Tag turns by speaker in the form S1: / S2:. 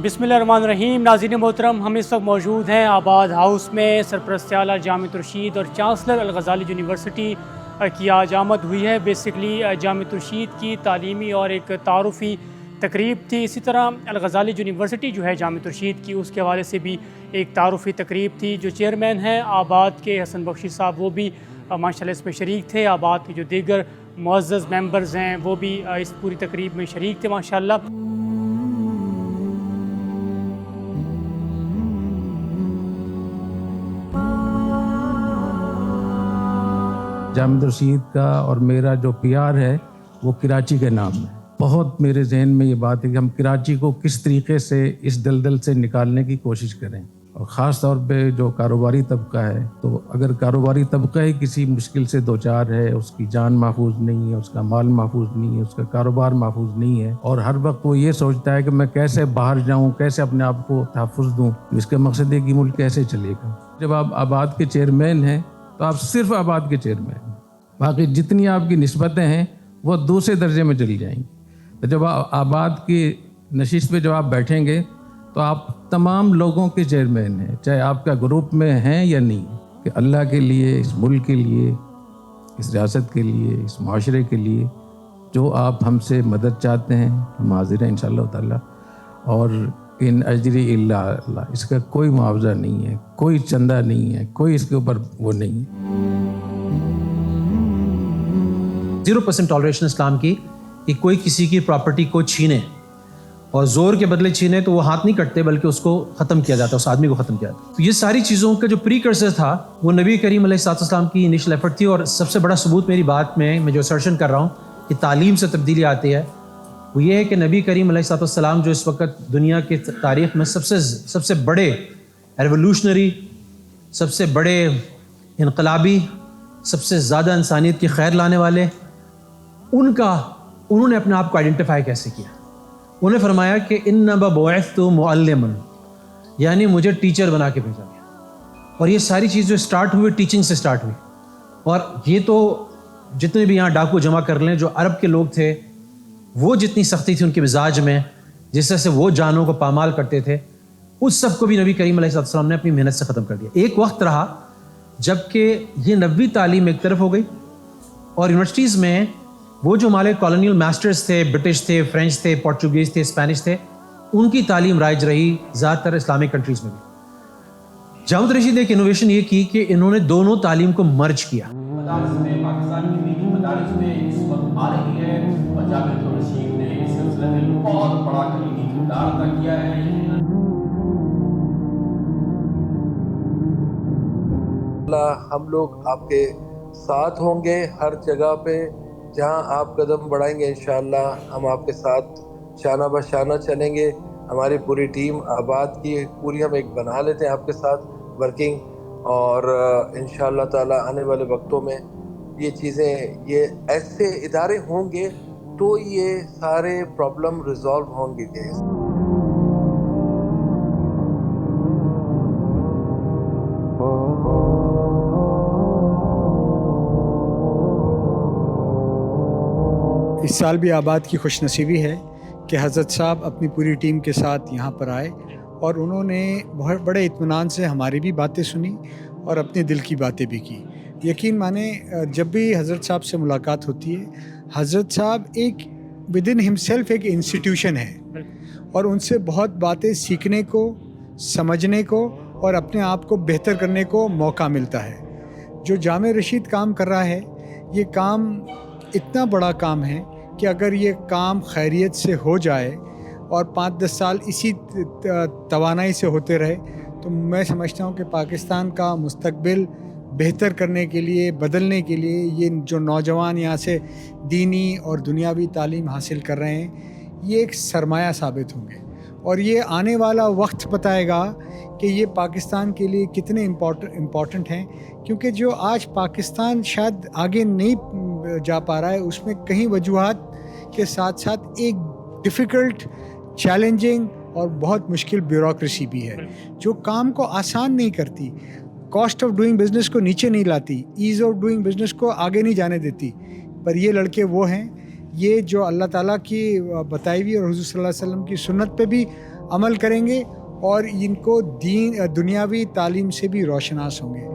S1: بسم اللہ الرحمن الرحیم. ناظرین محترم، ہم اس وقت موجود ہیں آباد ہاؤس میں. سرپرست اعلیٰ جامعۃ الرشید اور چانسلر الغزالی یونیورسٹی کی آج آمد ہوئی ہے. بیسکلی جامعۃ الرشید کی تعلیمی اور ایک تعارفی تقریب تھی. اسی طرح الغزالی یونیورسٹی جو ہے جامعۃ الرشید کی، اس کے حوالے سے بھی ایک تعارفی تقریب تھی. جو چیئرمین ہیں آباد کے حسن بخشی صاحب، وہ بھی ماشاءاللہ اس میں شریک تھے. آباد کے جو دیگر معزز ممبرز ہیں وہ بھی اس پوری تقریب میں شریک تھے ماشاءاللہ.
S2: جامعۃ الرشید کا اور میرا جو پیار ہے وہ کراچی کے نام ہے. بہت میرے ذہن میں یہ بات ہے کہ ہم کراچی کو کس طریقے سے اس دلدل سے نکالنے کی کوشش کریں، اور خاص طور پہ جو کاروباری طبقہ ہے. تو اگر کاروباری طبقہ ہی کسی مشکل سے دوچار ہے، اس کی جان محفوظ نہیں ہے، اس کا مال محفوظ نہیں ہے، اس کا کاروبار محفوظ نہیں ہے، اور ہر وقت وہ یہ سوچتا ہے کہ میں کیسے باہر جاؤں، کیسے اپنے آپ کو تحفظ دوں، اس کا مقصد ہے کہ ملک کیسے چلے گا. جب آپ آباد کے چیئرمین ہیں تو آپ صرف آباد کے چیئرمین ہیں، باقی جتنی آپ کی نسبتیں ہیں وہ دوسرے درجے میں چلی جائیں گی. تو جب آباد کی نشست پہ جب آپ بیٹھیں گے تو آپ تمام لوگوں کے چیئرمین ہیں، چاہے آپ کا گروپ میں ہیں یا نہیں. کہ اللہ کے لیے، اس ملک کے لیے، اس ریاست کے لیے، اس معاشرے کے لیے جو آپ ہم سے مدد چاہتے ہیں، ہم حاضر ہیں انشاءاللہ تعالی. اور ان اجری الا اللہ، اس کا کوئی معاوضہ نہیں ہے، کوئی چندہ نہیں ہے، کوئی اس کے اوپر وہ نہیں ہے.
S3: 0% ٹالریشن اسلام کی کہ کوئی کسی کی پراپرٹی کو چھینے اور زور کے بدلے چھینے تو وہ ہاتھ نہیں کٹتے، بلکہ اس کو ختم کیا جاتا ہے، اس آدمی کو ختم کیا جاتا ہے. تو یہ ساری چیزوں کا جو پریکرسر تھا وہ نبی کریم علیہ السلام کی انیشل ایفرٹ تھی. اور سب سے بڑا ثبوت میری بات میں جو اسرشن کر رہا ہوں کہ تعلیم سے تبدیلی آتی ہے، وہ یہ ہے کہ نبی کریم علیہ السلام جو اس وقت دنیا کی تاریخ میں سب سے بڑے ریولوشنری، سب سے بڑے انقلابی، سب سے زیادہ انسانیت کی خیر لانے والے، انہوں نے اپنے آپ کو آئیڈینٹیفائی کیسے کیا؟ انہیں فرمایا کہ انما بعثت معلما، یعنی مجھے ٹیچر بنا کے بھیجا گیا. اور یہ ساری چیز جو سٹارٹ ہوئی ٹیچنگ سے سٹارٹ ہوئی. اور یہ تو جتنے بھی یہاں ڈاکو جمع کر لیں جو عرب کے لوگ تھے، وہ جتنی سختی تھی ان کے مزاج میں، جس طرح سے وہ جانوں کو پامال کرتے تھے، اس سب کو بھی نبی کریم علیہ السلام نے اپنی محنت سے ختم کر دیا. ایک وقت رہا جب کہ یہ نبوی تعلیم ایک طرف ہو گئی، اور یونیورسٹیز میں وہ جو ہمارے کالونیل ماسٹرز تھے، برٹش تھے، فرینچ تھے، پورچوگیز تھے، اسپینش تھے، ان کی تعلیم رائج رہی زیادہ تر اسلامک کنٹریز میں بھی. جامعۃ الرشید نے ایک انوویشن یہ کی کہ انہوں نے دونوں تعلیم کو مرج کیا.
S4: مدارس میں پاکستان کی دینی مدارس میں اس وقت آ رہی ہے، اور جامعۃ الرشید نے اس سلسلے میں بہت بڑا کلیدی کردار ادا کیا ہے.
S5: ہم لوگ آپ کے ساتھ ہوں گے ہر جگہ پہ جہاں آپ قدم بڑھائیں گے. انشاءاللہ ہم آپ کے ساتھ شانہ بہ شانہ چلیں گے. ہماری پوری ٹیم آباد کی پوری ہم ایک بنا لیتے ہیں آپ کے ساتھ ورکنگ، اور انشاءاللہ تعالی آنے والے وقتوں میں یہ چیزیں، یہ ایسے ادارے ہوں گے تو یہ سارے پرابلم ریزالو ہوں گے.
S6: اس سال بھی آباد کی خوش نصیبی ہے کہ حضرت صاحب اپنی پوری ٹیم کے ساتھ یہاں پر آئے، اور انہوں نے بہت بڑے اطمینان سے ہماری بھی باتیں سنی اور اپنے دل کی باتیں بھی کی. یقین مانیں، جب بھی حضرت صاحب سے ملاقات ہوتی ہے، حضرت صاحب ایک ود ان ہمسیلف ایک انسٹیٹیوشن ہے، اور ان سے بہت باتیں سیکھنے کو، سمجھنے کو اور اپنے آپ کو بہتر کرنے کو موقع ملتا ہے. جو جامع رشید کام کر رہا ہے، یہ کام اتنا بڑا کام ہے کہ اگر یہ کام خیریت سے ہو جائے اور 5-10 سال اسی توانائی سے ہوتے رہے، تو میں سمجھتا ہوں کہ پاکستان کا مستقبل بہتر کرنے کے لیے، بدلنے کے لیے، یہ جو نوجوان یہاں سے دینی اور دنیاوی تعلیم حاصل کر رہے ہیں، یہ ایک سرمایہ ثابت ہوں گے. اور یہ آنے والا وقت بتائے گا کہ یہ پاکستان کے لیے کتنے امپورٹنٹ ہیں. کیونکہ جو آج پاکستان شاید آگے نہیں جا پا رہا ہے، اس میں کئی وجوہات کے ساتھ ساتھ ایک ڈیفیکلٹ، چیلنجنگ اور بہت مشکل بیوروکریسی بھی ہے، جو کام کو آسان نہیں کرتی، کاسٹ آف ڈوئنگ بزنس کو نیچے نہیں لاتی، ایز آف ڈوئنگ بزنس کو آگے نہیں جانے دیتی. پر یہ لڑکے وہ ہیں، یہ جو اللہ تعالیٰ کی بتائی ہوئی اور حضور صلی اللہ علیہ وسلم کی سنت پہ بھی عمل کریں گے اور ان کو دنیاوی تعلیم سے بھی روشناس ہوں گے.